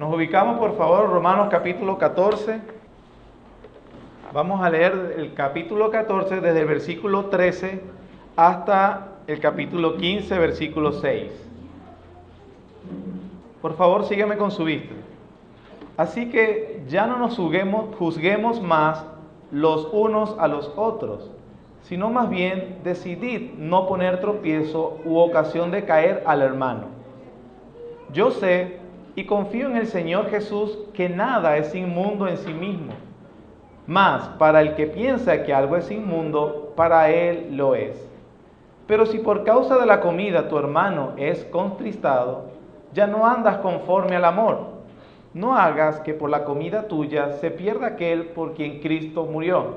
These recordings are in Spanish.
Nos ubicamos, por favor, Romanos capítulo 14. Vamos a leer el capítulo 14 desde el versículo 13 hasta el capítulo 15, versículo 6. Por favor, sígueme con su vista. Así que ya no nos juzguemos más los unos a los otros, sino más bien decidid no poner tropiezo u ocasión de caer al hermano. Yo sé y confío en el Señor Jesús que nada es inmundo en sí mismo, mas para el que piensa que algo es inmundo, para él lo es. Pero si por causa de la comida tu hermano es contristado, ya no andas conforme al amor. No hagas que por la comida tuya se pierda aquel por quien Cristo murió.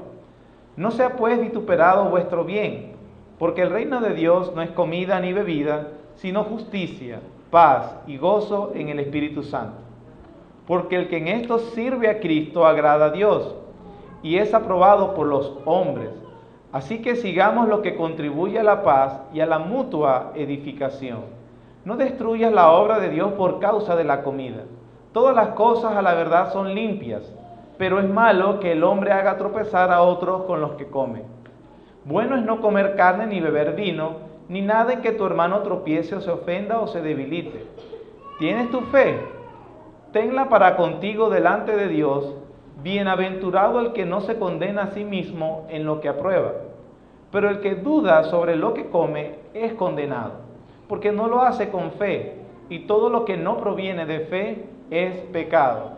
No sea pues vituperado vuestro bien, porque el reino de Dios no es comida ni bebida, sino justicia, paz y gozo en el Espíritu Santo. Porque el que en esto sirve a Cristo agrada a Dios y es aprobado por los hombres. Así que sigamos lo que contribuye a la paz y a la mutua edificación. No destruyas la obra de Dios por causa de la comida. Todas las cosas a la verdad son limpias, pero es malo que el hombre haga tropezar a otros con los que come. Bueno es no comer carne ni beber vino, ni nada en que tu hermano tropiece o se ofenda o se debilite. ¿Tienes tu fe? Tenla para contigo delante de Dios. Bienaventurado el que no se condena a sí mismo en lo que aprueba. Pero el que duda sobre lo que come es condenado, porque no lo hace con fe, y todo lo que no proviene de fe es pecado.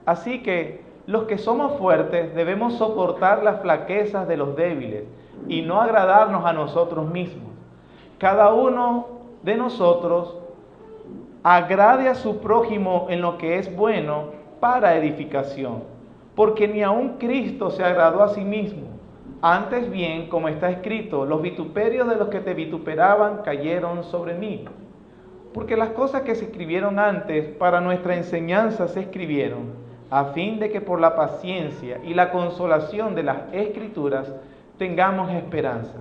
Así que los que somos fuertes debemos soportar las flaquezas de los débiles y no agradarnos a nosotros mismos. Cada uno de nosotros agrade a su prójimo en lo que es bueno para edificación, porque ni aun Cristo se agradó a sí mismo. Antes bien, como está escrito, los vituperios de los que te vituperaban cayeron sobre mí. Porque las cosas que se escribieron antes para nuestra enseñanza se escribieron, a fin de que por la paciencia y la consolación de las Escrituras tengamos esperanza.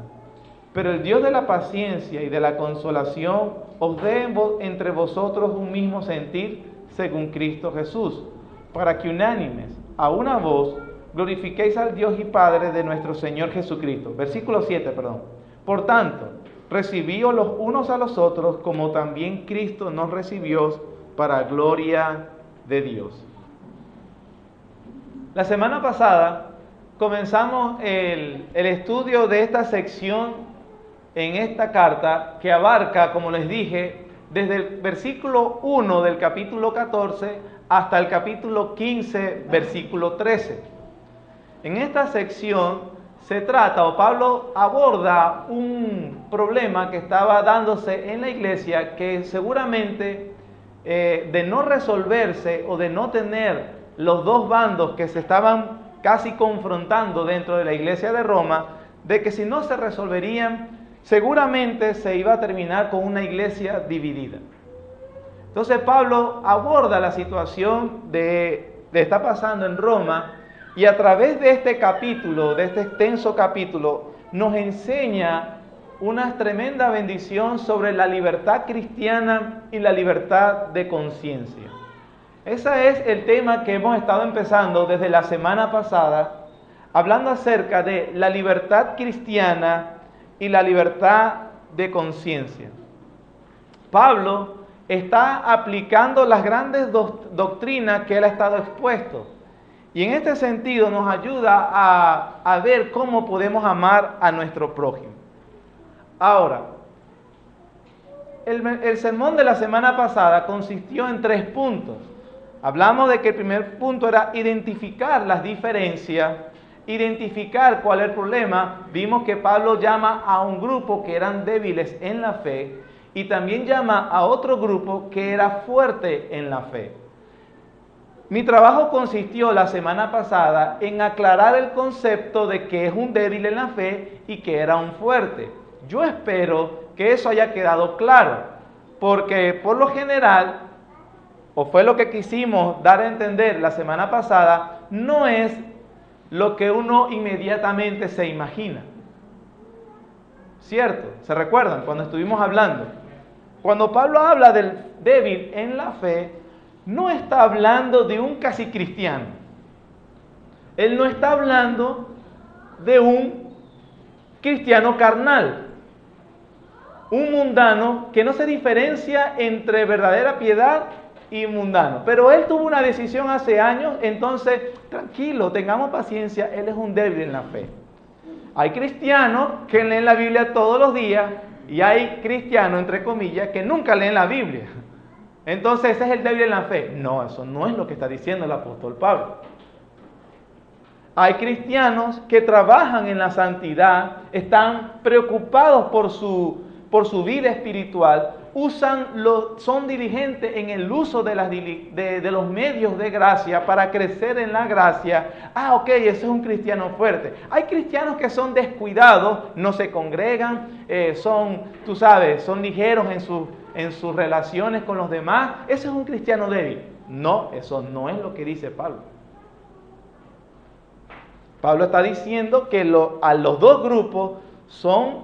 Pero el Dios de la paciencia y de la consolación os dé entre vosotros un mismo sentir según Cristo Jesús, para que unánimes, a una voz, glorifiquéis al Dios y Padre de nuestro Señor Jesucristo. Versículo 7, perdón. Por tanto, recibíos los unos a los otros, como también Cristo nos recibió para gloria de Dios. La semana pasada comenzamos el estudio de esta sección en esta carta que abarca, como les dije, desde el versículo 1 del capítulo 14 hasta el capítulo 15, versículo 13. En esta sección se trata, o Pablo aborda un problema que estaba dándose en la iglesia, que seguramente de no resolverse o de no tener los dos bandos que se estaban casi confrontando dentro de la iglesia de Roma, de que si no se resolverían, seguramente se iba a terminar con una iglesia dividida. Entonces Pablo aborda la situación de está pasando en Roma, y a través de este capítulo, de este extenso capítulo, nos enseña una tremenda bendición sobre la libertad cristiana y la libertad de conciencia. Ese es el tema que hemos estado empezando desde la semana pasada, hablando acerca de la libertad cristiana y la libertad de conciencia. Pablo está aplicando las grandes doctrinas que él ha estado expuesto. Y en este sentido nos ayuda a ver cómo podemos amar a nuestro prójimo. Ahora, el sermón de la semana pasada consistió en 3 puntos. Hablamos de que el primer punto era identificar las diferencias, identificar cuál es el problema. Vimos que Pablo llama a un grupo que eran débiles en la fe y también llama a otro grupo que era fuerte en la fe. Mi trabajo consistió la semana pasada en aclarar el concepto de que es un débil en la fe y que era un fuerte. Yo espero que eso haya quedado claro, porque por lo general, o fue lo que quisimos dar a entender la semana pasada, no es lo que uno inmediatamente se imagina. ¿Cierto? ¿Se recuerdan cuando estuvimos hablando? Cuando Pablo habla del débil en la fe, no está hablando de un casi cristiano. Él no está hablando de un cristiano carnal, un mundano que no se diferencia entre verdadera piedad y mundano. Pero él tuvo una decisión hace años, entonces tranquilo, tengamos paciencia, él es un débil en la fe. Hay cristianos que leen la Biblia todos los días y hay cristianos, entre comillas, que nunca leen la Biblia. Entonces ese es el débil en la fe. No, eso no es lo que está diciendo el apóstol Pablo. Hay cristianos que trabajan en la santidad, están preocupados por su vida espiritual, son diligentes en el uso de los medios de gracia para crecer en la gracia. Ok, ese es un cristiano fuerte. Hay cristianos que son descuidados, no se congregan, son ligeros en sus relaciones con los demás. Ese es un cristiano débil. No, eso no es lo que dice Pablo. Pablo está diciendo que a los dos grupos son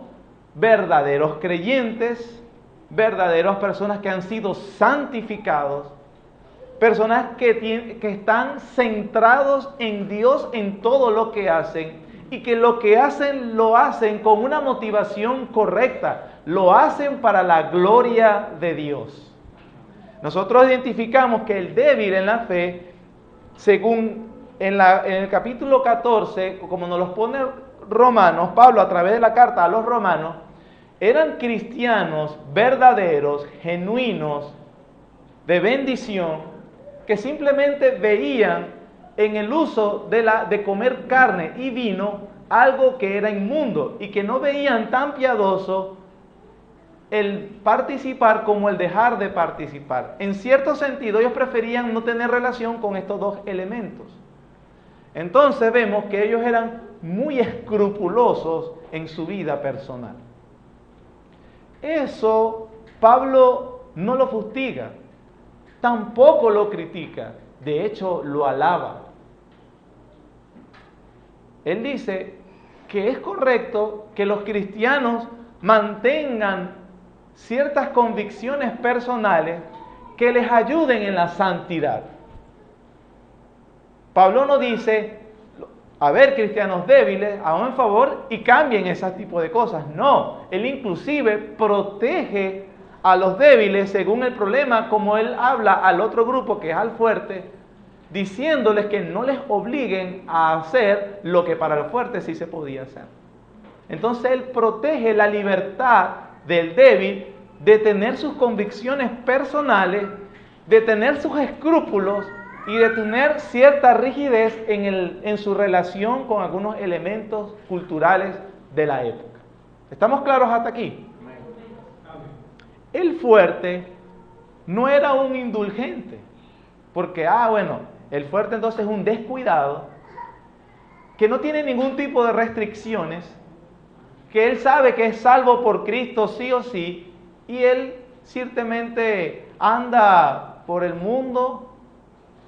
verdaderos creyentes, verdaderas personas que han sido santificados, personas que están centrados en Dios en todo lo que hacen y que lo que hacen lo hacen con una motivación correcta, lo hacen para la gloria de Dios. Nosotros identificamos que el débil en la fe, según en el capítulo 14, como nos los pone Romanos, Pablo a través de la carta a los romanos, eran cristianos verdaderos, genuinos, de bendición, que simplemente veían en el uso de comer carne y vino algo que era inmundo y que no veían tan piadoso el participar como el dejar de participar. En cierto sentido, ellos preferían no tener relación con estos dos elementos. Entonces vemos que ellos eran muy escrupulosos en su vida personal. Eso Pablo no lo fustiga, tampoco lo critica, de hecho lo alaba. Él dice que es correcto que los cristianos mantengan ciertas convicciones personales que les ayuden en la santidad. Pablo no dice, a ver, cristianos débiles, hagan favor y cambien ese tipo de cosas. No, él inclusive protege a los débiles según el problema, como él habla al otro grupo que es al fuerte, diciéndoles que no les obliguen a hacer lo que para el fuerte sí se podía hacer. Entonces él protege la libertad del débil de tener sus convicciones personales, de tener sus escrúpulos y de tener cierta rigidez en su relación con algunos elementos culturales de la época. ¿Estamos claros hasta aquí? El fuerte no era un indulgente, porque, el fuerte entonces es un descuidado, que no tiene ningún tipo de restricciones, que él sabe que es salvo por Cristo sí o sí, y él ciertamente anda por el mundo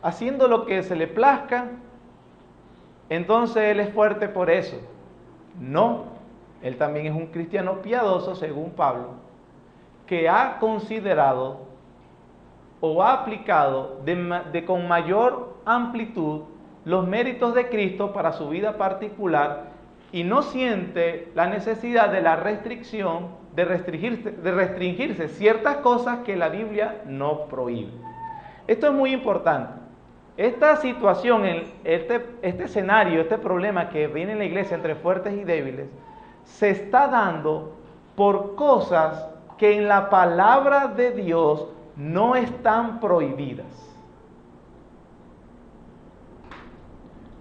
haciendo lo que se le plazca, entonces él es fuerte por eso. No, él también es un cristiano piadoso, según Pablo, que ha considerado o ha aplicado con mayor amplitud los méritos de Cristo para su vida particular y no siente la necesidad de la restricción, de restringirse ciertas cosas que la Biblia no prohíbe. Esto es muy importante. Esta situación, este escenario, este problema que viene en la iglesia entre fuertes y débiles, se está dando por cosas que en la palabra de Dios no están prohibidas.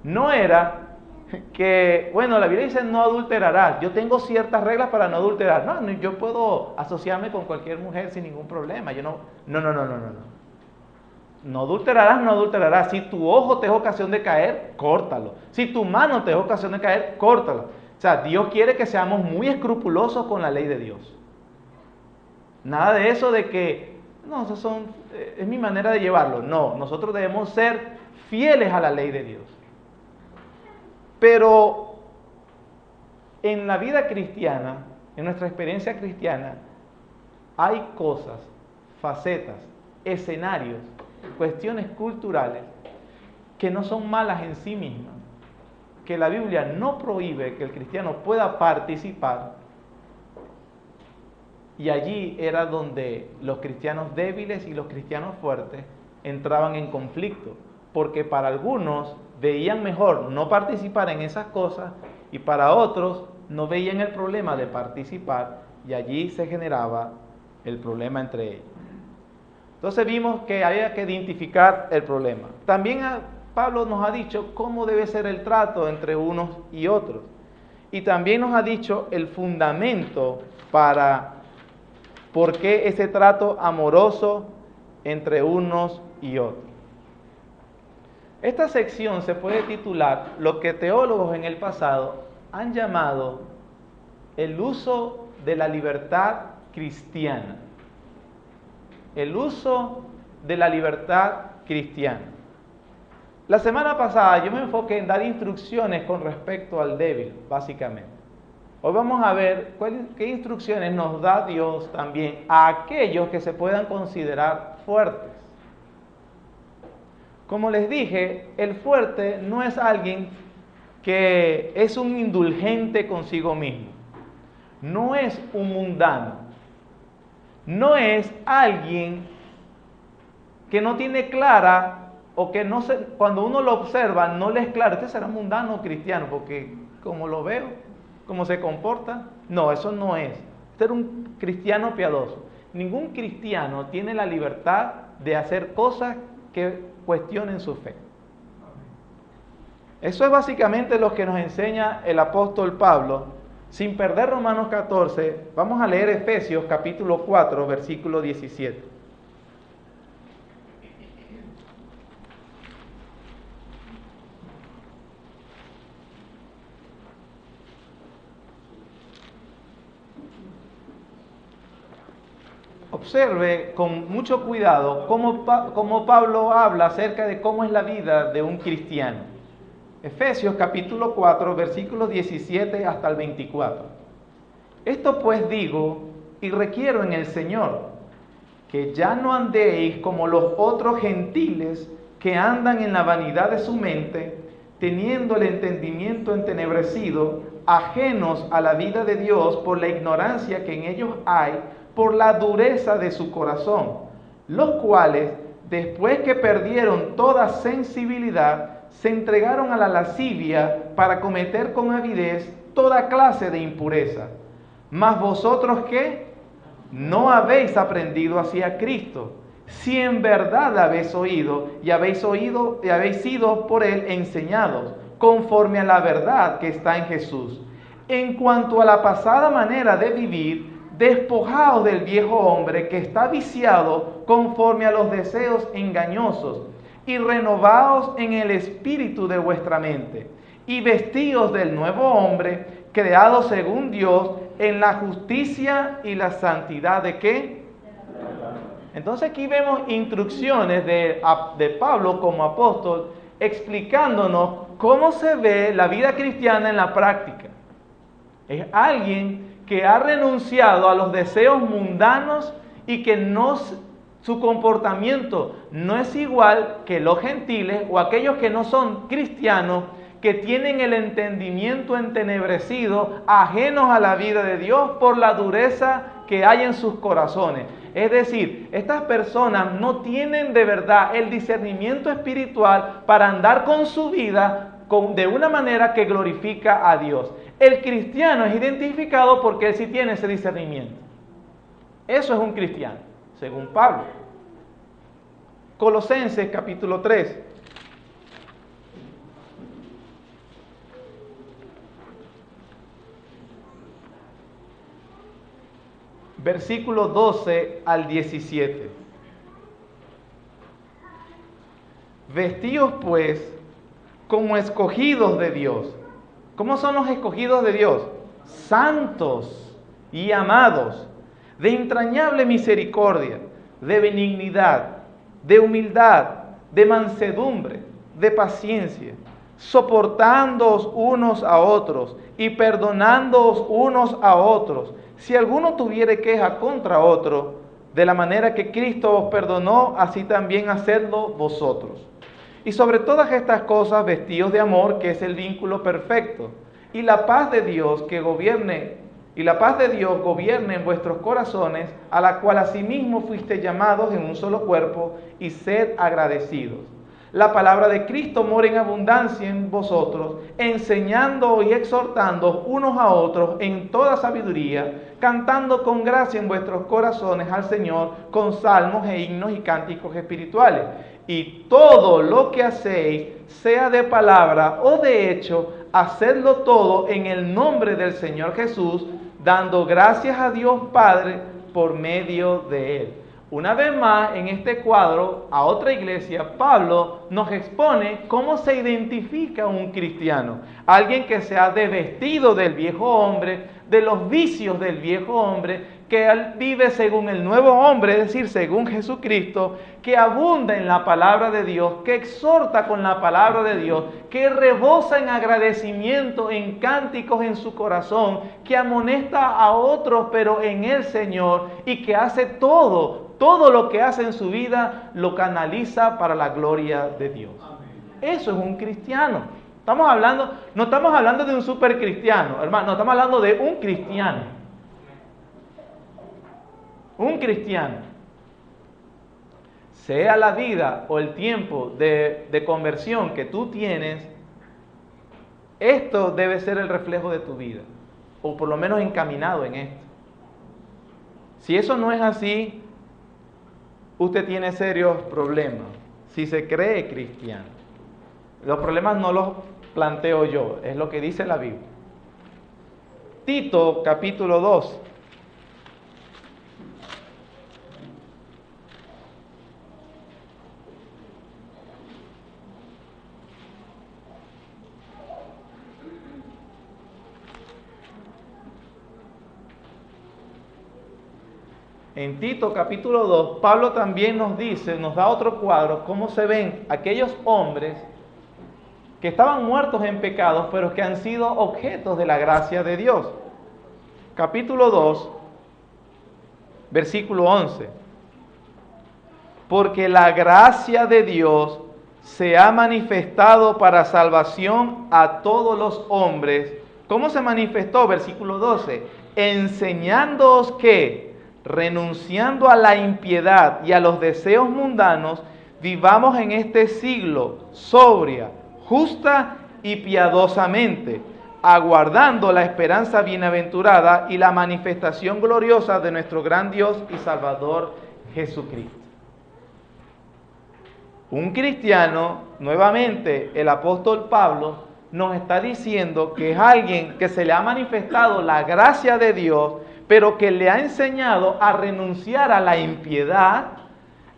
No era que, la Biblia dice no adulterarás. Yo tengo ciertas reglas para no adulterar. No, yo puedo asociarme con cualquier mujer sin ningún problema. No. No adulterarás, no adulterarás. Si tu ojo te es ocasión de caer, córtalo. Si tu mano te es ocasión de caer, córtalo. O sea, Dios quiere que seamos muy escrupulosos con la ley de Dios. Nada de eso de que, es mi manera de llevarlo. No, nosotros debemos ser fieles a la ley de Dios. Pero en la vida cristiana, en nuestra experiencia cristiana, hay cosas, facetas, escenarios cuestiones culturales que no son malas en sí mismas, que la Biblia no prohíbe que el cristiano pueda participar, y allí era donde los cristianos débiles y los cristianos fuertes entraban en conflicto, porque para algunos veían mejor no participar en esas cosas y para otros no veían el problema de participar, y allí se generaba el problema entre ellos. Entonces vimos que había que identificar el problema. También Pablo nos ha dicho cómo debe ser el trato entre unos y otros. Y también nos ha dicho el fundamento para por qué ese trato amoroso entre unos y otros. Esta sección se puede titular lo que teólogos en el pasado han llamado el uso de la libertad cristiana. El uso de la libertad cristiana. La semana pasada yo me enfoqué en dar instrucciones con respecto al débil, básicamente. Hoy vamos a ver qué instrucciones nos da Dios también a aquellos que se puedan considerar fuertes. Como les dije, el fuerte no es alguien que es un indulgente consigo mismo. No es un mundano. No es alguien que no tiene clara o que no se, cuando uno lo observa no le es claro, este será mundano o cristiano, porque como lo veo, como se comporta, no, eso no es. Este era un cristiano piadoso. Ningún cristiano tiene la libertad de hacer cosas que cuestionen su fe. Eso es básicamente lo que nos enseña el apóstol Pablo. Sin perder Romanos 14, vamos a leer Efesios capítulo 4, versículo 17. Observe con mucho cuidado cómo Pablo habla acerca de cómo es la vida de un cristiano. Efesios capítulo 4, versículos 17 hasta el 24. Esto pues digo y requiero en el Señor, que ya no andéis como los otros gentiles que andan en la vanidad de su mente, teniendo el entendimiento entenebrecido, ajenos a la vida de Dios por la ignorancia que en ellos hay, por la dureza de su corazón, los cuales, después que perdieron toda sensibilidad, se entregaron a la lascivia para cometer con avidez toda clase de impureza. Mas vosotros, ¿qué? No habéis aprendido así a Cristo, si en verdad habéis oído y habéis sido por Él enseñados, conforme a la verdad que está en Jesús. En cuanto a la pasada manera de vivir, despojaos del viejo hombre que está viciado conforme a los deseos engañosos, y renovaos en el espíritu de vuestra mente, y vestíos del nuevo hombre, creado según Dios, en la justicia y la santidad de ¿qué? Entonces aquí vemos instrucciones de Pablo como apóstol, explicándonos cómo se ve la vida cristiana en la práctica. Es alguien que ha renunciado a los deseos mundanos y que su comportamiento no es igual que los gentiles o aquellos que no son cristianos, que tienen el entendimiento entenebrecido, ajenos a la vida de Dios por la dureza que hay en sus corazones. Es decir, estas personas no tienen de verdad el discernimiento espiritual para andar con su vida de una manera que glorifica a Dios. El cristiano es identificado porque él sí tiene ese discernimiento. Eso es un cristiano, según Pablo. Colosenses capítulo 3. Versículo 12 al 17. Vestíos pues como escogidos de Dios. ¿Cómo son los escogidos de Dios? Santos y amados, de entrañable misericordia, de benignidad, de humildad, de mansedumbre, de paciencia, soportándoos unos a otros y perdonándoos unos a otros. Si alguno tuviere queja contra otro, De la manera que Cristo os perdonó, así también hacedlo vosotros. Y sobre todas estas cosas, vestidos de amor, que es el vínculo perfecto, y la paz de Dios gobierne en vuestros corazones, a la cual asimismo fuiste llamados en un solo cuerpo, y sed agradecidos. La palabra de Cristo mora en abundancia en vosotros, enseñándoos y exhortándoos unos a otros en toda sabiduría, cantando con gracia en vuestros corazones al Señor con salmos e himnos y cánticos espirituales. Y todo lo que hacéis, sea de palabra o de hecho, hacedlo todo en el nombre del Señor Jesús, dando gracias a Dios Padre por medio de Él. Una vez más, en este cuadro, a otra iglesia, Pablo nos expone cómo se identifica un cristiano. Alguien que se ha desvestido del viejo hombre, de los vicios del viejo hombre, que vive según el nuevo hombre, es decir, según Jesucristo, que abunda en la palabra de Dios, que exhorta con la palabra de Dios, que rebosa en agradecimiento, en cánticos en su corazón, que amonesta a otros, pero en el Señor, y que hace todo lo que hace en su vida lo canaliza para la gloria de Dios. Eso es un cristiano. No estamos hablando de un supercristiano, hermano, no estamos hablando de un cristiano. Un cristiano. Sea la vida o el tiempo de conversión que tú tienes, esto debe ser el reflejo de tu vida, o por lo menos encaminado en esto. Si eso no es así, usted tiene serios problemas si se cree cristiano. Los problemas no los planteo yo, es lo que dice la Biblia. Tito capítulo 2. En Tito capítulo 2, Pablo también nos da otro cuadro, cómo se ven aquellos hombres que estaban muertos en pecados, pero que han sido objetos de la gracia de Dios. Capítulo 2, versículo 11. Porque la gracia de Dios se ha manifestado para salvación a todos los hombres. ¿Cómo se manifestó? Versículo 12. Enseñándoos que, renunciando a la impiedad y a los deseos mundanos, vivamos en este siglo sobria, justa y piadosamente, aguardando la esperanza bienaventurada y la manifestación gloriosa de nuestro gran Dios y Salvador Jesucristo. Un cristiano, nuevamente el apóstol Pablo nos está diciendo que es alguien que se le ha manifestado la gracia de Dios, pero que le ha enseñado a renunciar a la impiedad.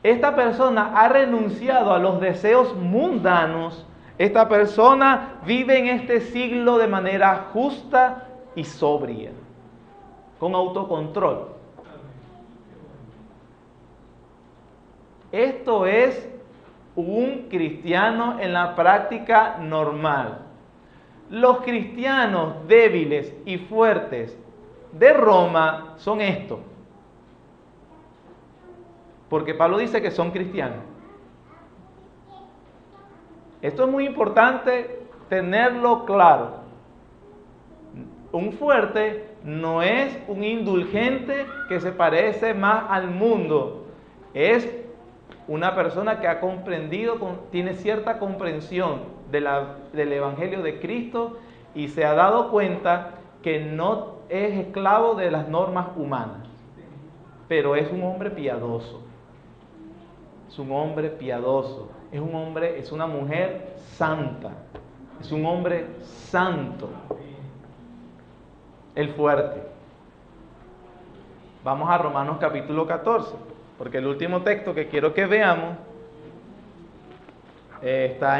Esta persona ha renunciado a los deseos mundanos. Esta persona vive en este siglo de manera justa y sobria, con autocontrol. Esto es un cristiano en la práctica normal. Los cristianos débiles y fuertes de Roma son estos, porque Pablo dice que son cristianos. Esto es muy importante tenerlo claro. Un fuerte no es un indulgente que se parece más al mundo. Es una persona que ha comprendido, tiene cierta comprensión del Evangelio de Cristo y se ha dado cuenta que no es esclavo de las normas humanas, pero es un hombre piadoso. Es un hombre piadoso. Es una mujer santa. Es un hombre santo. El fuerte. Vamos a Romanos capítulo 14, porque el último texto que quiero que veamos está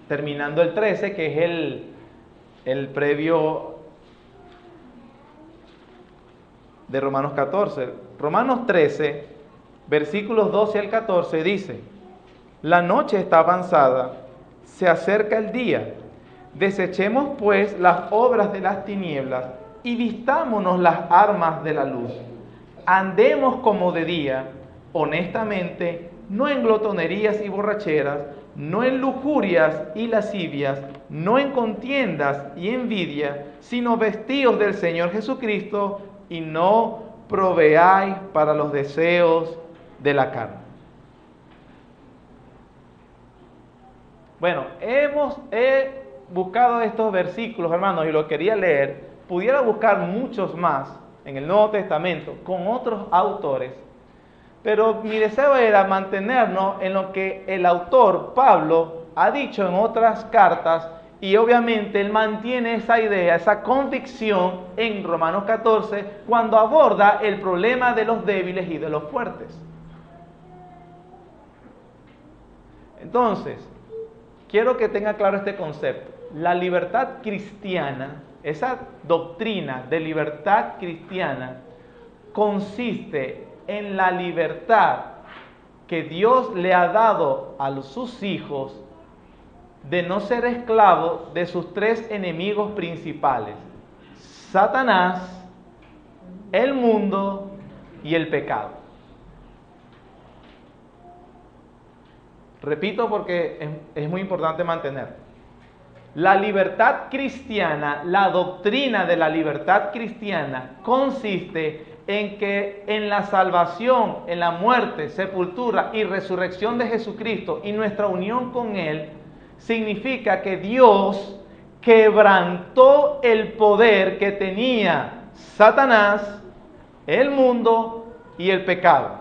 terminando el 13, que es el previo de Romanos 14. Romanos 13, versículos 12 al 14 dice: la noche está avanzada, se acerca el día. Desechemos pues las obras de las tinieblas y vistámonos las armas de la luz. andemos como de día, honestamente, no en glotonerías y borracheras, no en lujurias y lascivias, no en contiendas y envidia, sino vestidos del Señor Jesucristo y no proveáis para los deseos de la carne. Bueno, he buscado estos versículos, hermanos, y los quería leer. Pudiera buscar muchos más en el Nuevo Testamento con otros autores, pero mi deseo era mantenernos en lo que el autor Pablo ha dicho en otras cartas, y obviamente él mantiene esa idea, esa convicción en Romanos 14 cuando aborda el problema de los débiles y de los fuertes. Entonces, quiero que tenga claro este concepto. La libertad cristiana, esa doctrina de libertad cristiana, consiste en la libertad que Dios le ha dado a sus hijos de no ser esclavos de sus tres enemigos principales: Satanás, el mundo y el pecado. Repito porque es muy importante mantener. La libertad cristiana, la doctrina de la libertad cristiana consiste en que en la salvación, en la muerte, sepultura y resurrección de Jesucristo y nuestra unión con Él, significa que Dios quebrantó el poder que tenía Satanás, el mundo y el pecado.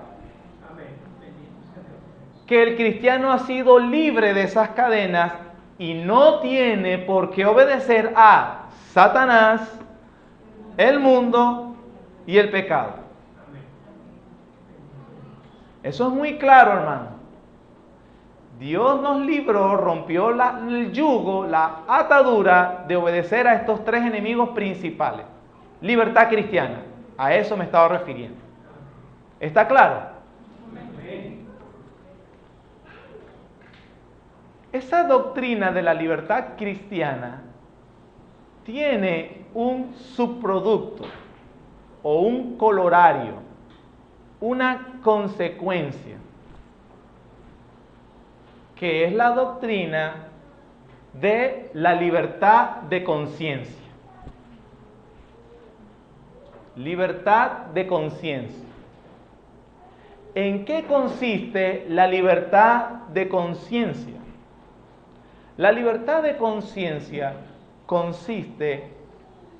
Que el cristiano ha sido libre de esas cadenas y no tiene por qué obedecer a Satanás, el mundo y el pecado. Eso es muy claro, hermano. Dios nos libró, rompió el yugo, la atadura de obedecer a estos tres enemigos principales. Libertad cristiana, a eso me estaba refiriendo. ¿Está claro? Esa doctrina de la libertad cristiana tiene un subproducto o un colorario, una consecuencia, que es la doctrina de la libertad de conciencia. Libertad de conciencia. ¿En qué consiste la libertad de conciencia? La libertad de conciencia consiste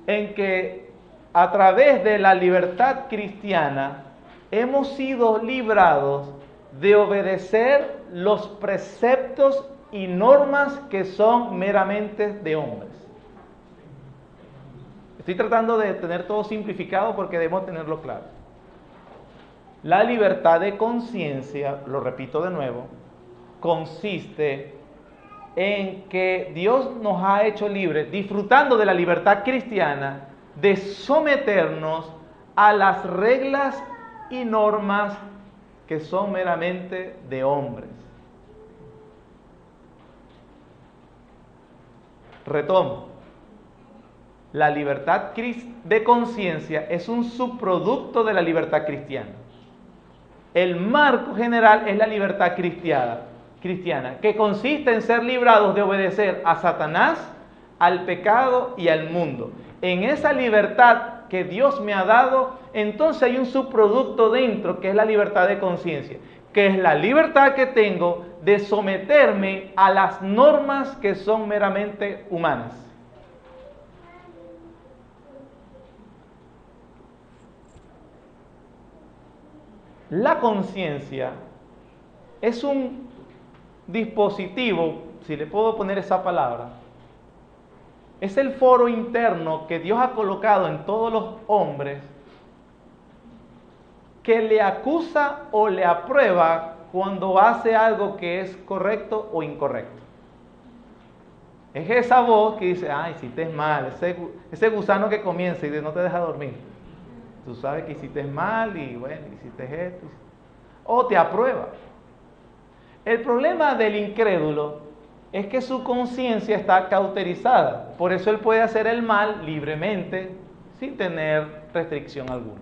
en que a través de la libertad cristiana hemos sido librados de obedecer los preceptos y normas que son meramente de hombres. Estoy tratando de tener todo simplificado porque debemos tenerlo claro. La libertad de conciencia, lo repito de nuevo, consiste en que Dios nos ha hecho libres, disfrutando de la libertad cristiana, de someternos a las reglas y normas que son meramente de hombres. Retomo. La libertad de conciencia es un subproducto de la libertad cristiana. El marco general es la libertad cristiana, que consiste en ser librados de obedecer a Satanás, al pecado y al mundo. En esa libertad que Dios me ha dado, entonces hay un subproducto dentro que es la libertad de conciencia, que es la libertad que tengo de someterme a las normas que son meramente humanas. La conciencia es un dispositivo, si le puedo poner esa palabra, es el foro interno que Dios ha colocado en todos los hombres que le acusa o le aprueba cuando hace algo que es correcto o incorrecto. Es esa voz que dice, ay, hiciste mal, ese gusano que comienza y no te deja dormir. Tú sabes que hiciste mal y bueno, hiciste esto. O te aprueba. El problema del incrédulo es que su conciencia está cauterizada. Por eso él puede hacer el mal libremente, sin tener restricción alguna.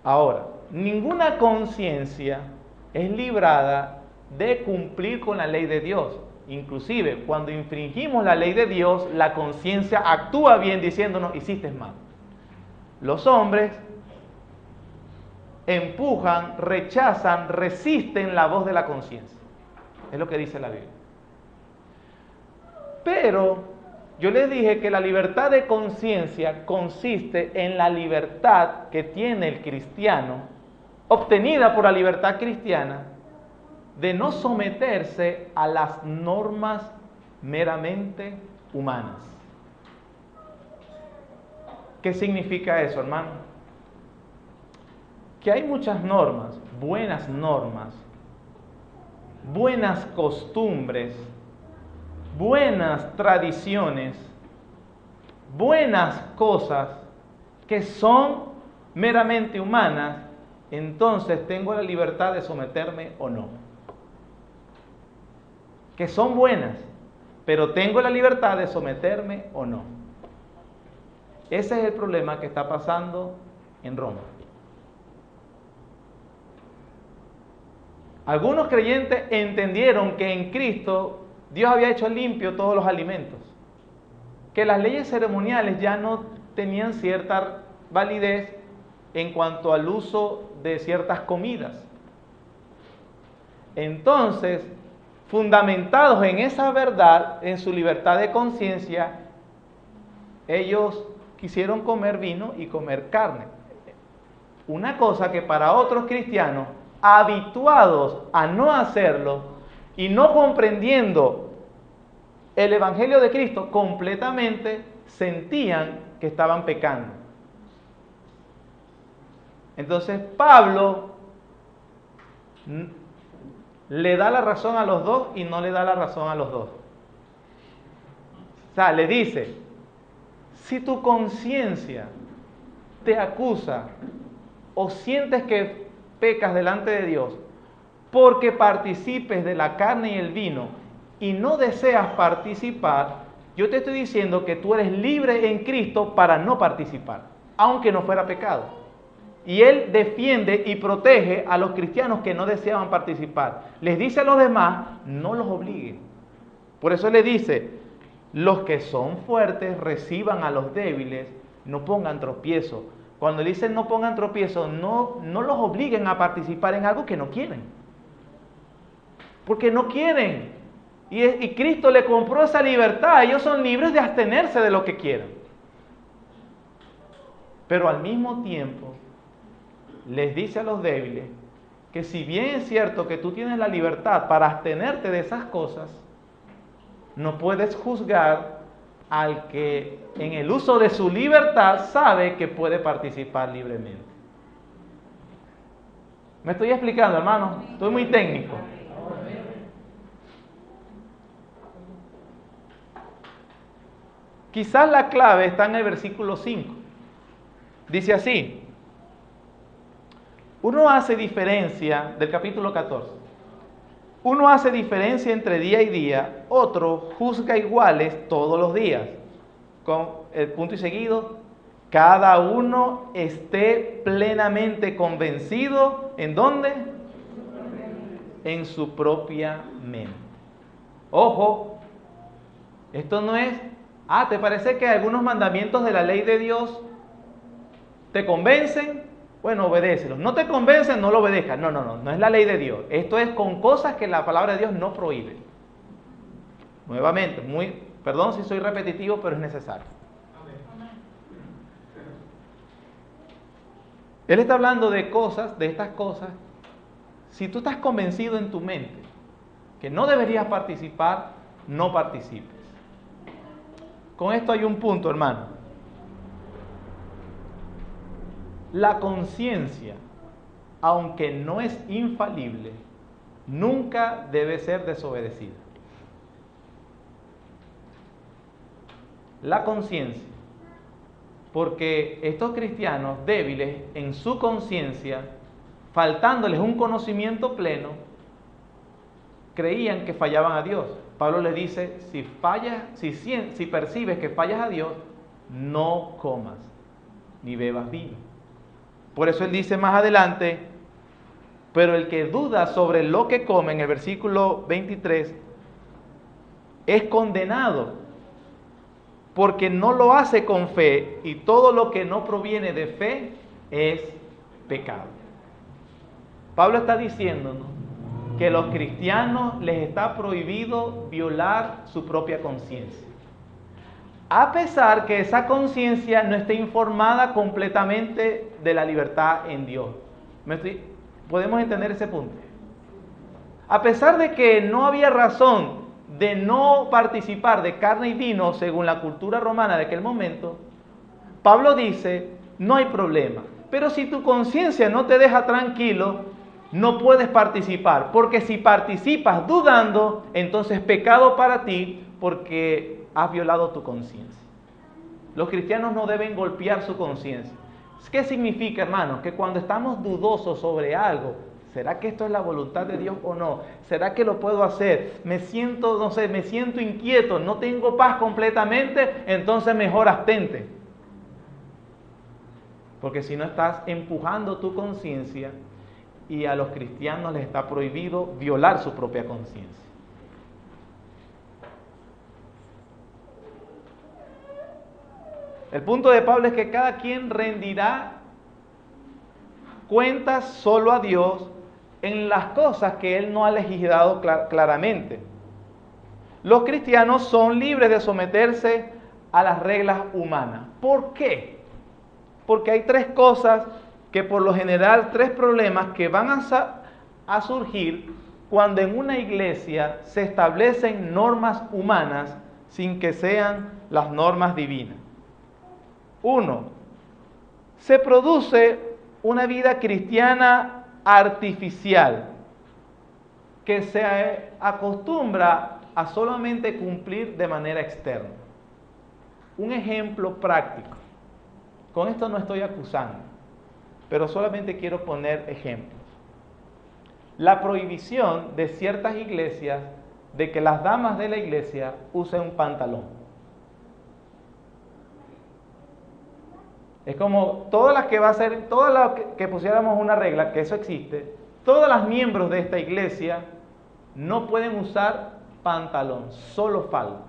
Ahora, ninguna conciencia es librada de cumplir con la ley de Dios. Inclusive, cuando infringimos la ley de Dios, la conciencia actúa bien diciéndonos, hiciste mal. Los hombres empujan, rechazan, resisten la voz de la conciencia. Es lo que dice la Biblia. Pero yo les dije que la libertad de conciencia consiste en la libertad que tiene el cristiano, obtenida por la libertad cristiana, de no someterse a las normas meramente humanas. ¿Qué significa eso, hermano? Que hay muchas normas, buenas costumbres, buenas tradiciones, buenas cosas que son meramente humanas, entonces tengo la libertad de someterme o no. Que son buenas, pero tengo la libertad de someterme o no. Ese es el problema que está pasando en Roma. Algunos creyentes entendieron que en Cristo Dios había hecho limpio todos los alimentos, que las leyes ceremoniales ya no tenían cierta validez en cuanto al uso de ciertas comidas. Entonces, fundamentados en esa verdad, en su libertad de conciencia, ellos quisieron comer vino y comer carne. Una cosa que para otros cristianos, habituados a no hacerlo y no comprendiendo el Evangelio de Cristo completamente, sentían que estaban pecando. Entonces Pablo le da la razón a los dos y no le da la razón a los dos. O sea, le dice, si tu conciencia te acusa o sientes que pecas delante de Dios porque participes de la carne y el vino y no deseas participar, yo te estoy diciendo que tú eres libre en Cristo para no participar, aunque no fuera pecado. Y él defiende y protege a los cristianos que no deseaban participar. Les dice a los demás, no los obliguen. Por eso le dice, los que son fuertes reciban a los débiles, no pongan tropiezo. Cuando le dicen no pongan tropiezo, no los obliguen a participar en algo que no quieren. Porque no quieren. Y Cristo le compró esa libertad. Ellos son libres de abstenerse de lo que quieran. Pero al mismo tiempo, les dice a los débiles que si bien es cierto que tú tienes la libertad para abstenerte de esas cosas, no puedes juzgar al que en el uso de su libertad sabe que puede participar libremente. ¿Me estoy explicando, hermano? Estoy muy técnico. Quizás la clave está en el versículo 5. Dice así: uno hace diferencia, del capítulo 14, uno hace diferencia entre día y día, otro juzga iguales todos los días. Con el punto y seguido, cada uno esté plenamente convencido, ¿en dónde? En su propia mente. Ojo, esto no es, ¿te parece que algunos mandamientos de la ley de Dios te convencen? Bueno, obedécelos. No te convencen, no lo obedezcas. No es la ley de Dios. Esto es con cosas que la palabra de Dios no prohíbe. Nuevamente, perdón si soy repetitivo, pero es necesario. Él está hablando de cosas, de estas cosas. Si tú estás convencido en tu mente que no deberías participar, no participes. Con esto hay un punto, hermano. La conciencia, aunque no es infalible, nunca debe ser desobedecida. La conciencia, porque estos cristianos débiles en su conciencia, faltándoles un conocimiento pleno, creían que fallaban a Dios. Pablo les dice, si percibes que fallas a Dios, no comas ni bebas vino. Por eso él dice más adelante, pero el que duda sobre lo que come, en el versículo 23, es condenado, porque no lo hace con fe, y todo lo que no proviene de fe es pecado. Pablo está diciéndonos que a los cristianos les está prohibido violar su propia conciencia, a pesar que esa conciencia no esté informada completamente de la libertad en Dios. ¿Podemos entender ese punto? A pesar de que no había razón de no participar de carne y vino según la cultura romana de aquel momento, Pablo dice, no hay problema. Pero si tu conciencia no te deja tranquilo, no puedes participar. Porque si participas dudando, entonces es pecado para ti porque has violado tu conciencia. Los cristianos no deben golpear su conciencia. ¿Qué significa, hermanos? Que cuando estamos dudosos sobre algo, ¿será que esto es la voluntad de Dios o no? ¿Será que lo puedo hacer? Me siento, no sé, me siento inquieto, no tengo paz completamente, entonces mejor abstente. Porque si no estás empujando tu conciencia, y a los cristianos les está prohibido violar su propia conciencia. El punto de Pablo es que cada quien rendirá cuentas solo a Dios en las cosas que Él no ha legislado claramente. Los cristianos son libres de someterse a las reglas humanas. ¿Por qué? Porque hay tres cosas que por lo general, tres problemas que van a surgir cuando en una iglesia se establecen normas humanas sin que sean las normas divinas. Uno, se produce una vida cristiana artificial que se acostumbra a solamente cumplir de manera externa. Un ejemplo práctico. Con esto no estoy acusando, pero solamente quiero poner ejemplos. La prohibición de ciertas iglesias de que las damas de la iglesia usen un pantalón. Es como todas las que pusiéramos una regla, que eso existe, todas las miembros de esta iglesia no pueden usar pantalón, solo falda.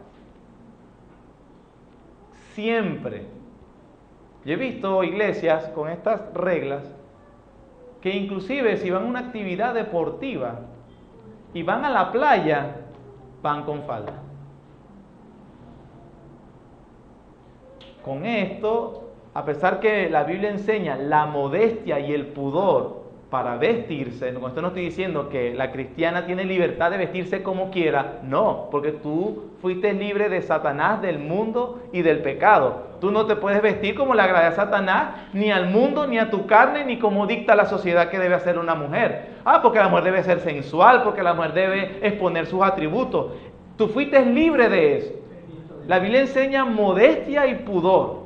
Siempre. Yo he visto iglesias con estas reglas que inclusive si van a una actividad deportiva y van a la playa, van con falda. Con esto, a pesar que la Biblia enseña la modestia y el pudor para vestirse, con esto no estoy diciendo que la cristiana tiene libertad de vestirse como quiera, no, porque tú fuiste libre de Satanás, del mundo y del pecado. Tú no te puedes vestir como le agrada a Satanás, ni al mundo, ni a tu carne, ni como dicta la sociedad que debe hacer una mujer. Porque la mujer debe ser sensual, porque la mujer debe exponer sus atributos. Tú fuiste libre de eso. La Biblia enseña modestia y pudor.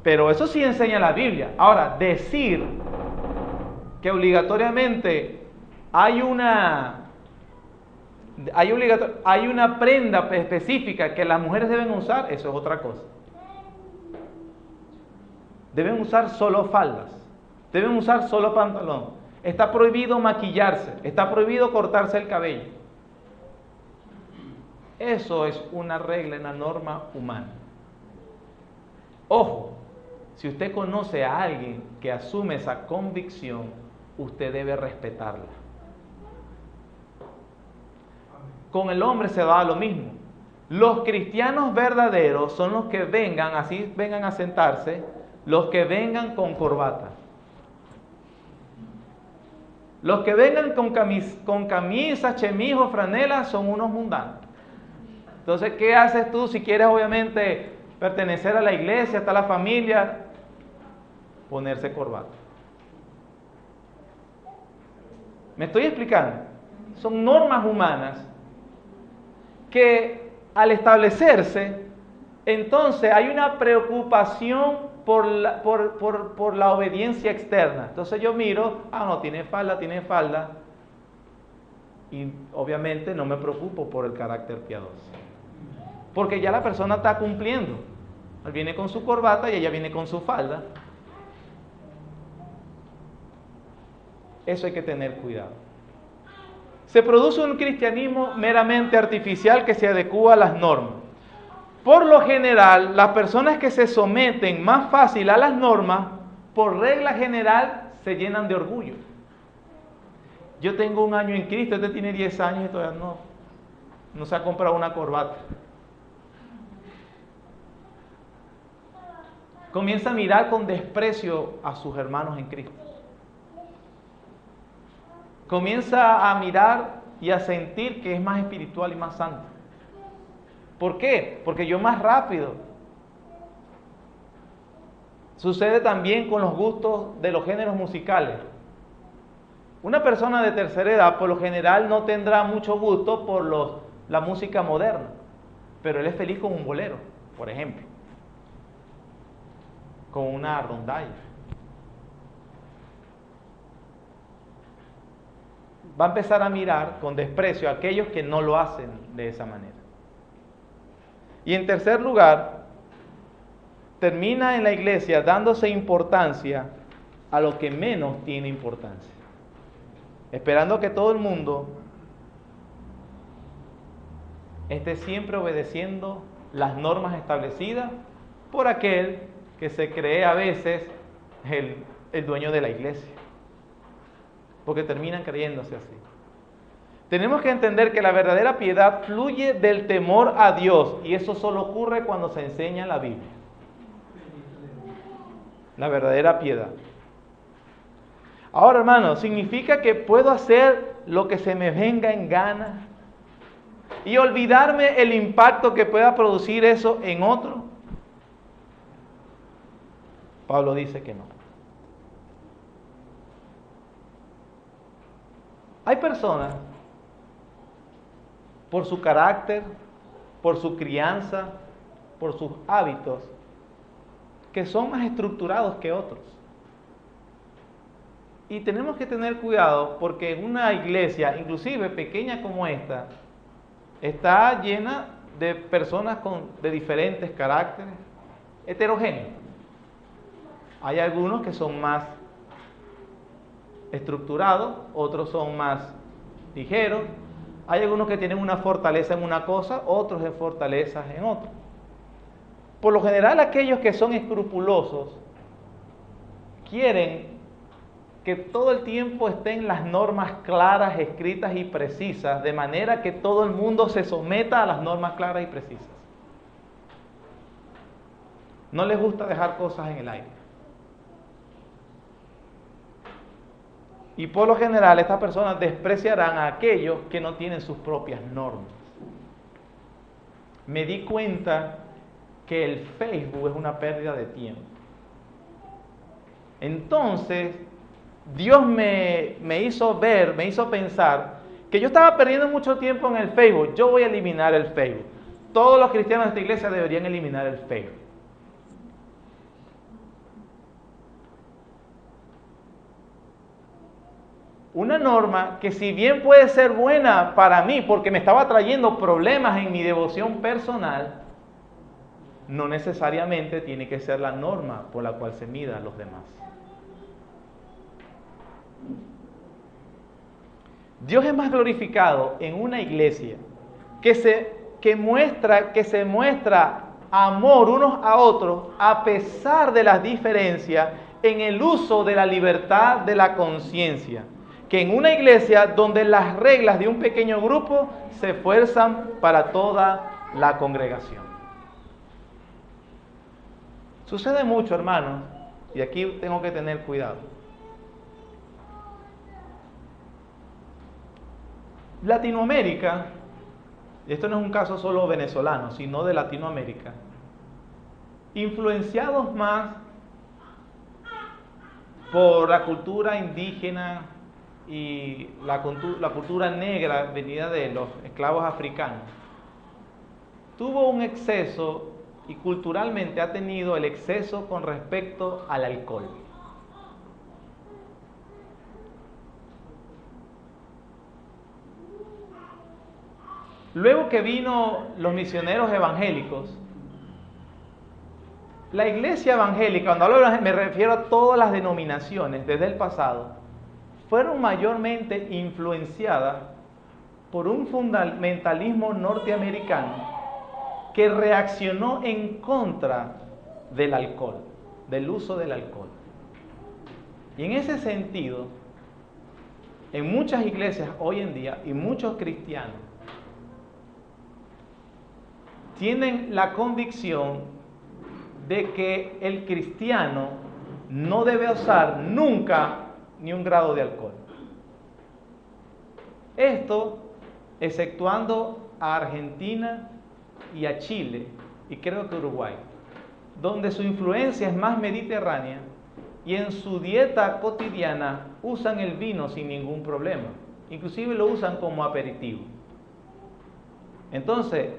Pero eso sí enseña la Biblia. Ahora, decir que obligatoriamente hay una prenda específica que las mujeres deben usar, eso es otra cosa. Deben usar solo faldas, deben usar solo pantalón. Está prohibido maquillarse, está prohibido cortarse el cabello. Eso es una regla, una norma humana. Ojo, si usted conoce a alguien que asume esa convicción, usted debe respetarla. Con el hombre se da lo mismo. Los cristianos verdaderos son los que vengan a sentarse, los que vengan con corbata. Los que vengan con camisa, chemismo, franela, son unos mundanos. Entonces, ¿qué haces tú si quieres obviamente pertenecer a la iglesia, hasta la familia? Ponerse corbata. ¿Me estoy explicando? Son normas humanas que al establecerse, entonces hay una preocupación por la obediencia externa. Entonces yo miro, no, tiene falda, y obviamente no me preocupo por el carácter piadoso. Porque ya la persona está cumpliendo. Él viene con su corbata y ella viene con su falda. Eso hay que tener cuidado. Se produce un cristianismo meramente artificial que se adecúa a las normas. Por lo general, las personas que se someten más fácil a las normas, por regla general, se llenan de orgullo. Yo tengo 1 año en Cristo, este tiene 10 años y todavía no se ha comprado una corbata. Comienza a mirar con desprecio a sus hermanos en Cristo. Comienza a mirar y a sentir que es más espiritual y más santo. ¿Por qué? Porque yo más rápido. Sucede también con los gustos de los géneros musicales. Una persona de tercera edad por lo general no tendrá mucho gusto por la música moderna, pero él es feliz con un bolero, por ejemplo, con una rondalla. Va a empezar a mirar con desprecio a aquellos que no lo hacen de esa manera. Y en tercer lugar, termina en la iglesia dándose importancia a lo que menos tiene importancia, esperando que todo el mundo esté siempre obedeciendo las normas establecidas por aquel que se cree a veces el dueño de la iglesia, porque terminan creyéndose así. Tenemos que entender que la verdadera piedad fluye del temor a Dios, y eso solo ocurre cuando se enseña la Biblia. La verdadera piedad. Ahora, hermanos, ¿significa que puedo hacer lo que se me venga en gana y olvidarme el impacto que pueda producir eso en otro? Pablo dice que no. Hay personas, por su carácter, por su crianza, por sus hábitos, que son más estructurados que otros. Y tenemos que tener cuidado porque en una iglesia, inclusive pequeña como esta, está llena de personas de diferentes caracteres, heterogéneos. Hay algunos que son más estructurados, otros son más ligeros. Hay algunos que tienen una fortaleza en una cosa, otros en fortalezas en otra. Por lo general, aquellos que son escrupulosos quieren que todo el tiempo estén las normas claras, escritas y precisas, de manera que todo el mundo se someta a las normas claras y precisas. No les gusta dejar cosas en el aire. Y por lo general, estas personas despreciarán a aquellos que no tienen sus propias normas. Me di cuenta que el Facebook es una pérdida de tiempo. Entonces, Dios me hizo ver, me hizo pensar que yo estaba perdiendo mucho tiempo en el Facebook. Yo voy a eliminar el Facebook. Todos los cristianos de esta iglesia deberían eliminar el Facebook. Una norma que, si bien puede ser buena para mí porque me estaba trayendo problemas en mi devoción personal, no necesariamente tiene que ser la norma por la cual se mida a los demás. Dios es más glorificado en una iglesia que se muestra amor unos a otros a pesar de las diferencias en el uso de la libertad de la conciencia, que en una iglesia donde las reglas de un pequeño grupo se esfuerzan para toda la congregación. Sucede mucho, hermanos, y aquí tengo que tener cuidado. Latinoamérica, y esto no es un caso solo venezolano, sino de Latinoamérica, influenciados más por la cultura indígena y la cultura negra venida de los esclavos africanos, tuvo un exceso y culturalmente ha tenido el exceso con respecto al alcohol. Luego que vino los misioneros evangélicos, la iglesia evangélica, cuando hablo de me refiero a todas las denominaciones desde el pasado, fueron mayormente influenciadas por un fundamentalismo norteamericano que reaccionó en contra del alcohol, del uso del alcohol. Y en ese sentido, en muchas iglesias hoy en día y muchos cristianos tienen la convicción de que el cristiano no debe usar nunca ni un grado de alcohol. Esto exceptuando a Argentina y a Chile, y creo que Uruguay, donde su influencia es más mediterránea y en su dieta cotidiana usan el vino sin ningún problema. Inclusive lo usan como aperitivo. Entonces,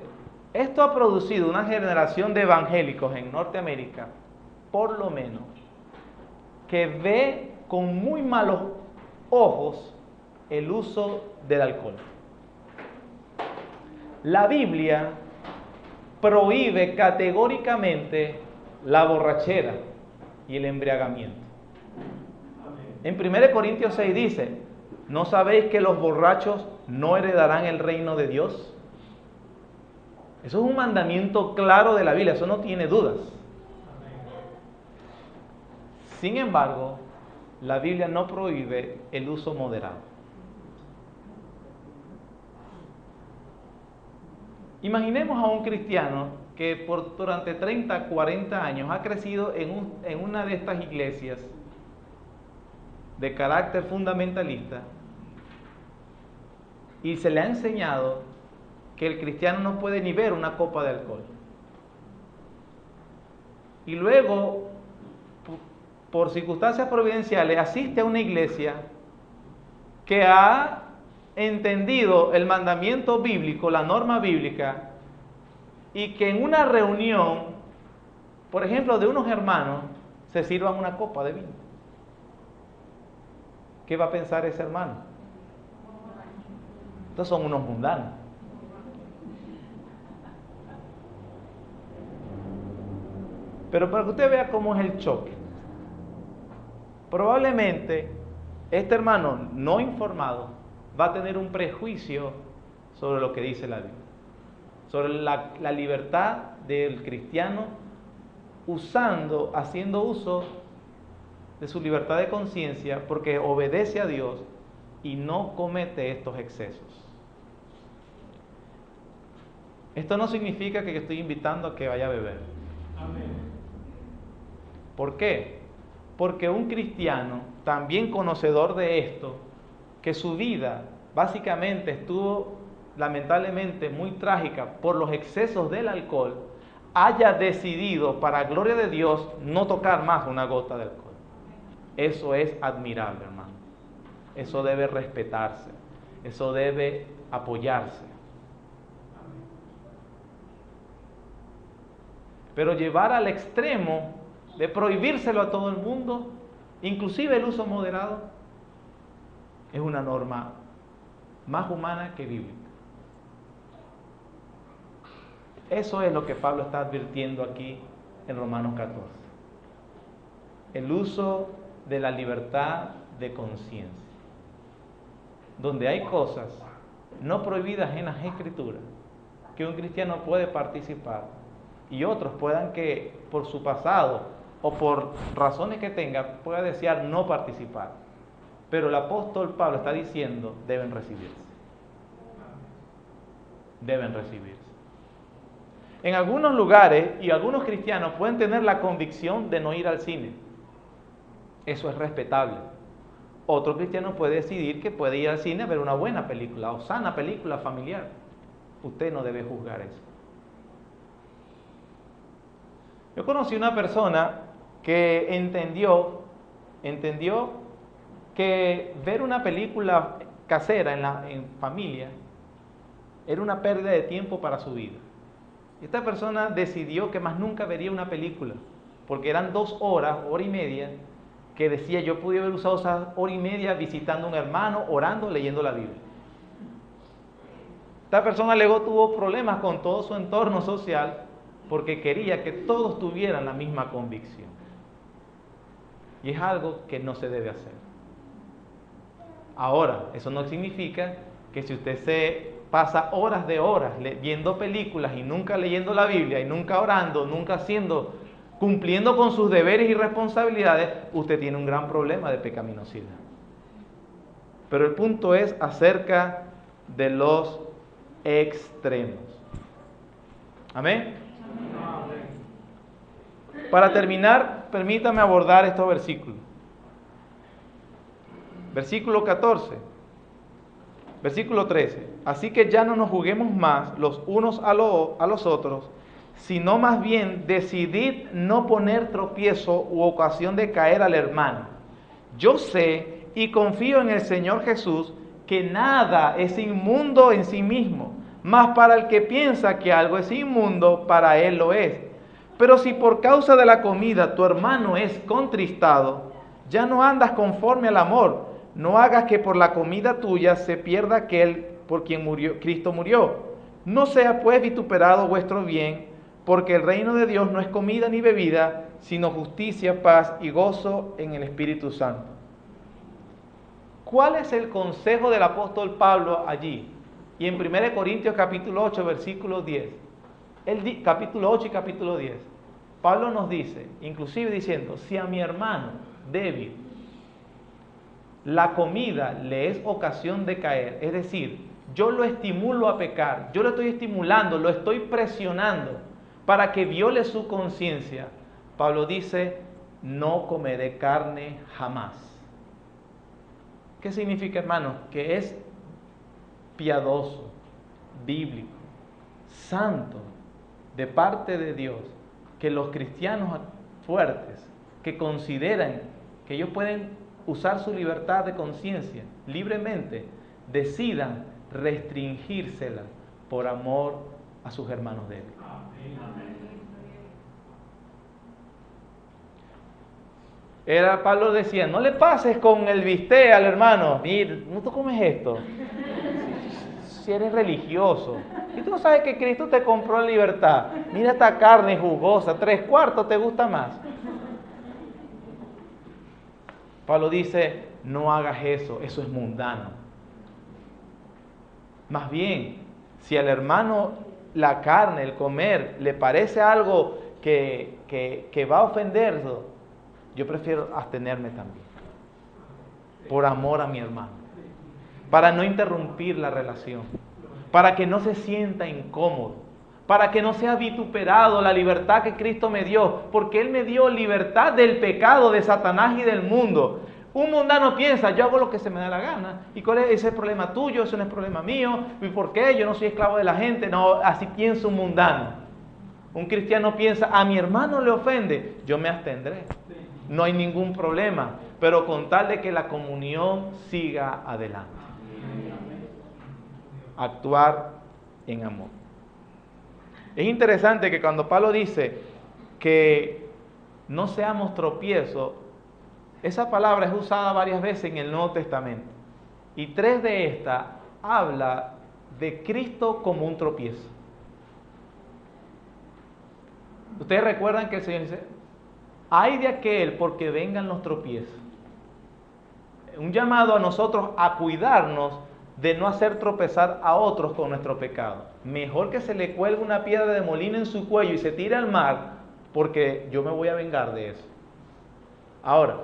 esto ha producido una generación de evangélicos en Norteamérica, por lo menos, que ve con muy malos ojos el uso del alcohol. La Biblia prohíbe categóricamente la borrachera y el embriagamiento. En 1 Corintios 6 dice, ¿no sabéis que los borrachos no heredarán el reino de Dios? Eso es un mandamiento claro de la Biblia, eso no tiene dudas. Sin embargo, la Biblia no prohíbe el uso moderado. Imaginemos a un cristiano que durante 30, 40 años ha crecido en una de estas iglesias de carácter fundamentalista y se le ha enseñado que el cristiano no puede ni ver una copa de alcohol. Y luego, por circunstancias providenciales, asiste a una iglesia que ha entendido el mandamiento bíblico, la norma bíblica, y que en una reunión, por ejemplo, de unos hermanos, se sirvan una copa de vino. ¿Qué va a pensar ese hermano? Estos son unos mundanos. Pero para que usted vea cómo es el choque, probablemente este hermano no informado va a tener un prejuicio sobre lo que dice la Biblia, sobre la libertad del cristiano haciendo uso de su libertad de conciencia porque obedece a Dios y no comete estos excesos. Esto no significa que yo estoy invitando a que vaya a beber. Amén. ¿Por qué? Porque un cristiano, también conocedor de esto, que su vida básicamente estuvo lamentablemente muy trágica por los excesos del alcohol, haya decidido, para gloria de Dios, no tocar más una gota de alcohol. Eso es admirable, hermano. Eso debe respetarse. Eso debe apoyarse. Pero llevar al extremo de prohibírselo a todo el mundo, inclusive el uso moderado, es una norma más humana que bíblica. Eso es lo que Pablo está advirtiendo aquí en Romanos 14. El uso de la libertad de conciencia, donde hay cosas no prohibidas en las Escrituras que un cristiano puede participar y otros puedan que por su pasado o por razones que tenga pueda desear no participar. Pero el apóstol Pablo está diciendo, deben recibirse. Deben recibirse. En algunos lugares y algunos cristianos pueden tener la convicción de no ir al cine. Eso es respetable. Otro cristiano puede decidir que puede ir al cine a ver una buena película o sana película familiar. Usted no debe juzgar eso. Yo conocí una persona que entendió que ver una película casera en familia era una pérdida de tiempo para su vida. Y esta persona decidió que más nunca vería una película, porque eran 2 horas, hora y media, que decía yo pude haber usado esa hora y media visitando a un hermano, orando, leyendo la Biblia. Esta persona luego tuvo problemas con todo su entorno social porque quería que todos tuvieran la misma convicción. Y es algo que no se debe hacer. Ahora, eso no significa que si usted se pasa horas de horas viendo películas y nunca leyendo la Biblia y nunca orando, nunca cumpliendo con sus deberes y responsabilidades, usted tiene un gran problema de pecaminosidad. Pero el punto es acerca de los extremos. ¿Amén? Para terminar, permítame abordar estos versículos. Versículo 14. Versículo 13. Así que ya no nos juguemos más los unos a los otros, sino más bien decidid no poner tropiezo u ocasión de caer al hermano. Yo sé y confío en el Señor Jesús que nada es inmundo en sí mismo, mas para el que piensa que algo es inmundo, para él lo es. Pero si por causa de la comida tu hermano es contristado, ya no andas conforme al amor. No hagas que por la comida tuya se pierda aquel por quien Cristo murió. No sea pues vituperado vuestro bien, porque el reino de Dios no es comida ni bebida, sino justicia, paz y gozo en el Espíritu Santo. ¿Cuál es el consejo del apóstol Pablo allí? Y en 1 Corintios capítulo 8, versículo 10. Capítulo 8 y capítulo 10. Pablo nos dice, inclusive diciendo, si a mi hermano débil la comida le es ocasión de caer, es decir, yo lo estimulo a pecar, yo lo estoy estimulando, lo estoy presionando para que viole su conciencia, Pablo dice, no comeré carne jamás. ¿Qué significa, hermanos? Que es piadoso, bíblico, santo, de parte de Dios, que los cristianos fuertes, que consideran que ellos pueden usar su libertad de conciencia libremente, decidan restringírsela por amor a sus hermanos débiles. Pablo decía, no le pases con el bistec al hermano. Mira, ¿no tú comes esto? Si eres religioso. Y tú no sabes que Cristo te compró en libertad. Mira esta carne jugosa, 3/4 te gusta más. Pablo dice, no hagas eso, eso es mundano. Más bien, si al hermano la carne, el comer, le parece algo que va a ofenderlo, yo prefiero abstenerme también, por amor a mi hermano, para no interrumpir la relación, para que no se sienta incómodo, para que no sea vituperado la libertad que Cristo me dio, porque Él me dio libertad del pecado, de Satanás y del mundo. Un mundano piensa, yo hago lo que se me da la gana, y cuál es ese problema tuyo, eso no es problema mío, y por qué, yo no soy esclavo de la gente. No, así piensa un mundano. Un cristiano piensa, a mi hermano le ofende, yo me abstendré. No hay ningún problema, pero con tal de que la comunión siga adelante. Actuar en amor. Es interesante que cuando Pablo dice que no seamos tropiezos, esa palabra es usada varias veces en el Nuevo Testamento. Y 3 de estas habla de Cristo como un tropiezo. Ustedes recuerdan que el Señor dice, ay de aquel porque vengan los tropiezos. Un llamado a nosotros a cuidarnos de no hacer tropezar a otros con nuestro pecado. Mejor que se le cuelgue una piedra de molino en su cuello y se tire al mar, porque yo me voy a vengar de eso. Ahora,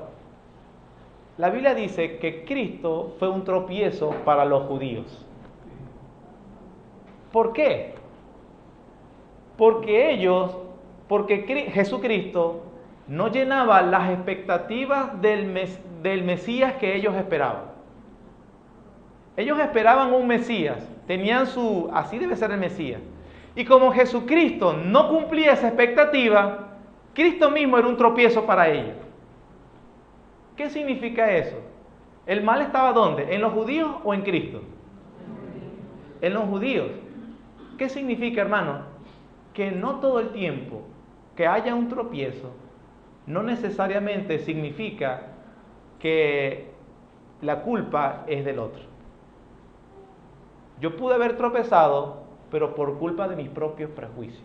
la Biblia dice que Cristo fue un tropiezo para los judíos. ¿Por qué? Porque Jesucristo no llenaba las expectativas del Mesías que ellos esperaban. Ellos esperaban un Mesías, tenían así debe ser el Mesías. Y como Jesucristo no cumplía esa expectativa, Cristo mismo era un tropiezo para ellos. ¿Qué significa eso? ¿El mal estaba dónde? ¿En los judíos o en Cristo? En los judíos. ¿Qué significa, hermano? Que no todo el tiempo que haya un tropiezo, no necesariamente significa que la culpa es del otro. Yo pude haber tropezado, pero por culpa de mis propios prejuicios.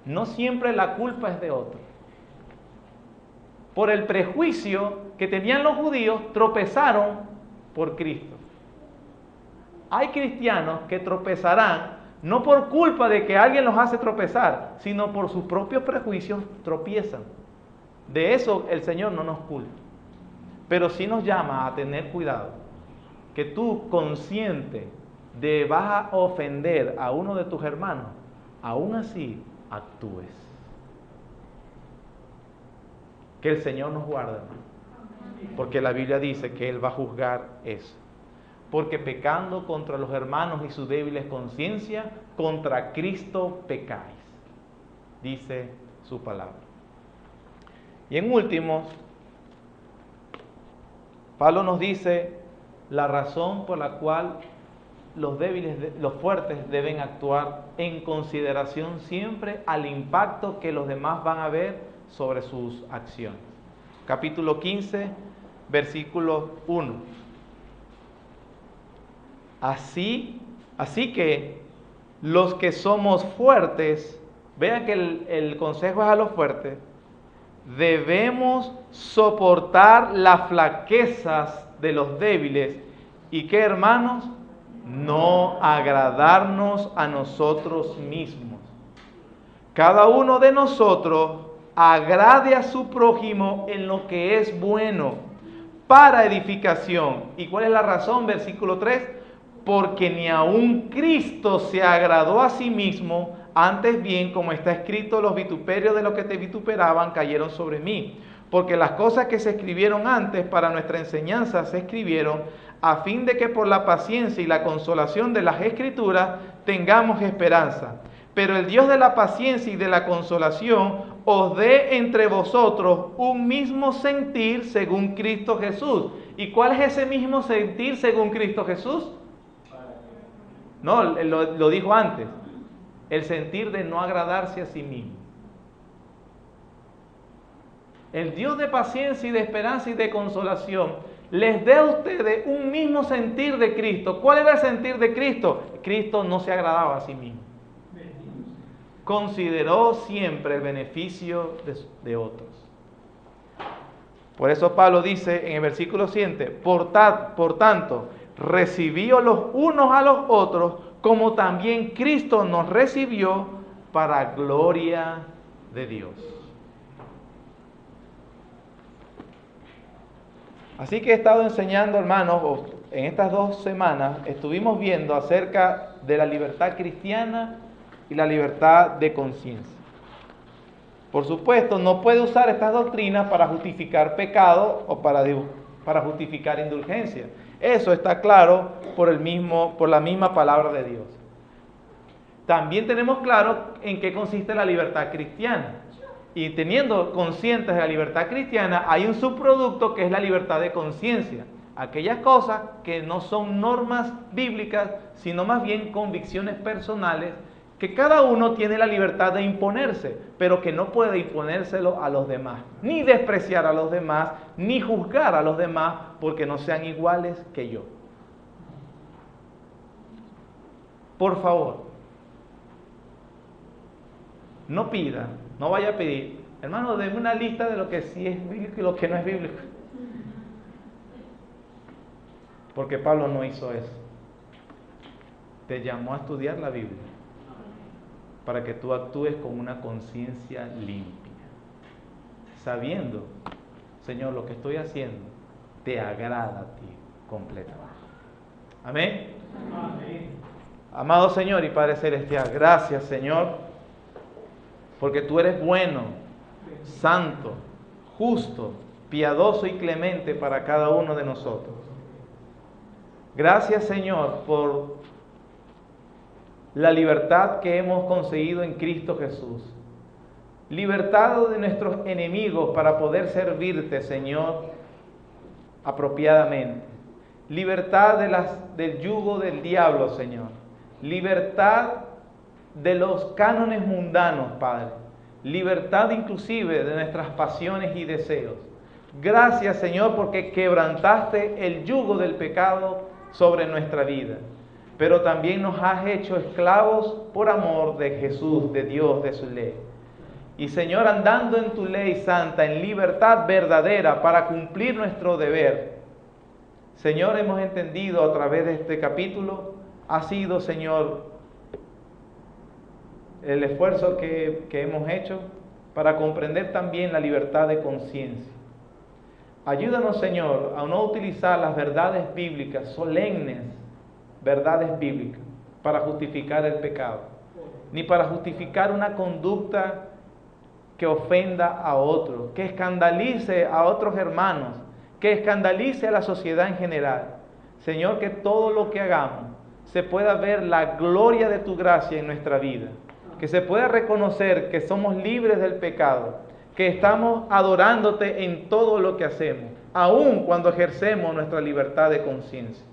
No siempre la culpa es de otro. Por el prejuicio que tenían los judíos, tropezaron por Cristo. Hay cristianos que tropezarán no por culpa de que alguien los hace tropezar, sino por sus propios prejuicios tropiezan. De eso el Señor no nos culpa, pero sí nos llama a tener cuidado, que tú consciente de vas a ofender a uno de tus hermanos, aún así actúes. Que el Señor nos guarde, porque la Biblia dice que Él va a juzgar eso. Porque pecando contra los hermanos y sus débiles conciencias, contra Cristo pecáis, dice su palabra. Y en último, Pablo nos dice la razón por la cual los débiles, los fuertes deben actuar en consideración siempre al impacto que los demás van a ver sobre sus acciones. Capítulo 15, versículo 1. Así que los que somos fuertes, vean que el consejo es a los fuertes, debemos soportar las flaquezas de los débiles. ¿Y qué, hermanos? No agradarnos a nosotros mismos. Cada uno de nosotros agrade a su prójimo en lo que es bueno, para edificación. ¿Y cuál es la razón? Versículo 3. Porque ni aun Cristo se agradó a sí mismo, antes bien, como está escrito, los vituperios de los que te vituperaban cayeron sobre mí. Porque las cosas que se escribieron antes para nuestra enseñanza se escribieron a fin de que por la paciencia y la consolación de las Escrituras tengamos esperanza. Pero el Dios de la paciencia y de la consolación os dé entre vosotros un mismo sentir según Cristo Jesús. ¿Y cuál es ese mismo sentir según Cristo Jesús? No, lo dijo antes. El sentir de no agradarse a sí mismo. El Dios de paciencia y de esperanza y de consolación les dé a ustedes un mismo sentir de Cristo. ¿Cuál era el sentir de Cristo? Cristo no se agradaba a sí mismo. Consideró siempre el beneficio de otros. Por eso Pablo dice en el versículo 7, por tanto, recibíos los unos a los otros, como también Cristo nos recibió para gloria de Dios. Así que he estado enseñando, hermanos, en estas 2 semanas estuvimos viendo acerca de la libertad cristiana y la libertad de conciencia. Por supuesto, no puede usar estas doctrinas para justificar pecado o para justificar indulgencia. Eso está claro por la misma palabra de Dios. También tenemos claro en qué consiste la libertad cristiana. Y teniendo conscientes de la libertad cristiana, hay un subproducto que es la libertad de conciencia. Aquellas cosas que no son normas bíblicas, sino más bien convicciones personales, que cada uno tiene la libertad de imponerse, pero que no puede imponérselo a los demás, ni despreciar a los demás, ni juzgar a los demás porque no sean iguales que yo. Por favor, no pida, no vaya a pedir, hermano, denme una lista de lo que sí es bíblico y lo que no es bíblico. Porque Pablo no hizo eso. Te llamó a estudiar la Biblia para que tú actúes con una conciencia limpia, sabiendo, Señor, lo que estoy haciendo te agrada a ti completamente. Amén. Amén. Amado Señor y Padre Celestial, gracias, Señor, porque tú eres bueno, santo, justo, piadoso y clemente para cada uno de nosotros. Gracias, Señor, por la libertad que hemos conseguido en Cristo Jesús. Libertad de nuestros enemigos para poder servirte, Señor, apropiadamente. Libertad del yugo del diablo, Señor. Libertad de los cánones mundanos, Padre. Libertad inclusive de nuestras pasiones y deseos. Gracias, Señor, porque quebrantaste el yugo del pecado sobre nuestra vida. Pero también nos has hecho esclavos por amor de Jesús, de Dios, de su ley. Y Señor, andando en tu ley santa, en libertad verdadera para cumplir nuestro deber, Señor, hemos entendido a través de este capítulo, ha sido, Señor, el esfuerzo que hemos hecho para comprender también la libertad de conciencia. Ayúdanos, Señor, a no utilizar las verdades bíblicas, solemnes verdades bíblicas, para justificar el pecado, ni para justificar una conducta que ofenda a otros, que escandalice a otros hermanos, que escandalice a la sociedad en general. Señor, que todo lo que hagamos se pueda ver la gloria de tu gracia en nuestra vida, que se pueda reconocer que somos libres del pecado, que estamos adorándote en todo lo que hacemos, aun cuando ejercemos nuestra libertad de conciencia.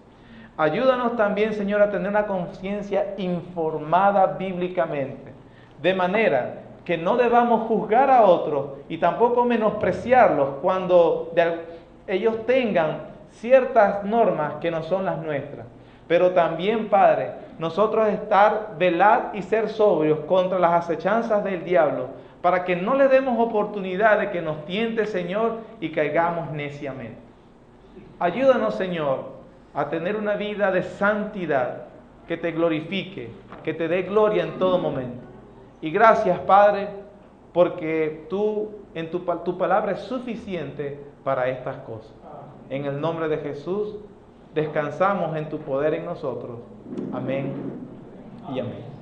Ayúdanos también, Señor, a tener una conciencia informada bíblicamente, de manera que no debamos juzgar a otros y tampoco menospreciarlos cuando ellos tengan ciertas normas que no son las nuestras. Pero también, Padre, nosotros velar y ser sobrios contra las acechanzas del diablo, para que no le demos oportunidad de que nos tiente, Señor, y caigamos neciamente. Ayúdanos, Señor, a tener una vida de santidad, que te glorifique, que te dé gloria en todo momento. Y gracias, Padre, porque tu palabra es suficiente para estas cosas. En el nombre de Jesús, descansamos en tu poder en nosotros. Amén y amén.